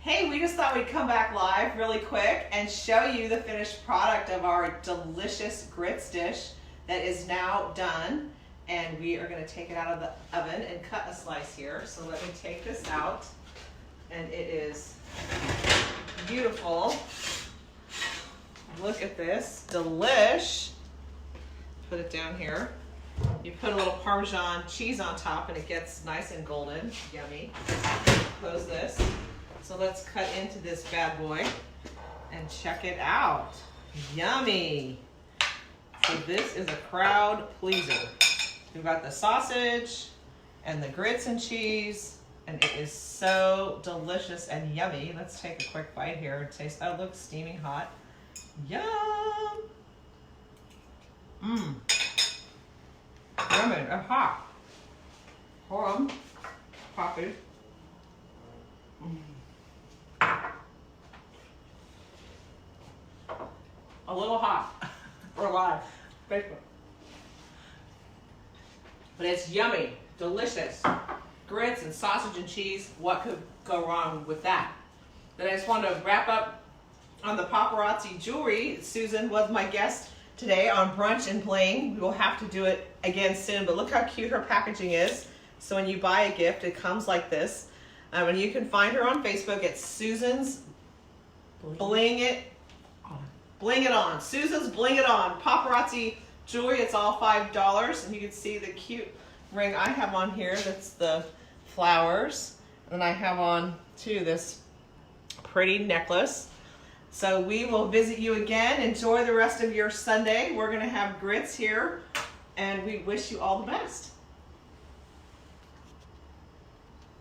Hey, we just thought we'd come back live really quick and show you the finished product of our delicious grits dish that is now done. And we are going to take it out of the oven and cut a slice here. So let me take this out. And it is beautiful. Look at this. Delish. Put it down here. You put a little Parmesan cheese on top and it gets nice and golden. Yummy. Close this. So let's cut into this bad boy and check it out. Yummy. So this is a crowd pleaser. We've got the sausage and the grits and cheese, and it is so delicious and yummy. Let's take a quick bite here and taste. Oh, it looks steaming hot. Yum. Mmm. Yummy and hot. Hold on. Coffee. A little hot for live Facebook. But it's yummy, delicious. Grits and sausage and cheese. What could go wrong with that? Then I just want to wrap up on the paparazzi jewelry. Susan was my guest today on Brunch and Bling. We will have to do it again soon, but look how cute her packaging is. So when you buy a gift, it comes like this. And you can find her on Facebook at Susan's Bling It On. Susan's Bling It On. Paparazzi jewelry, it's all $5. And you can see the cute ring I have on here. That's the flowers. And I have on, too, this pretty necklace. So we will visit you again. Enjoy the rest of your Sunday. We're going to have grits here. And we wish you all the best.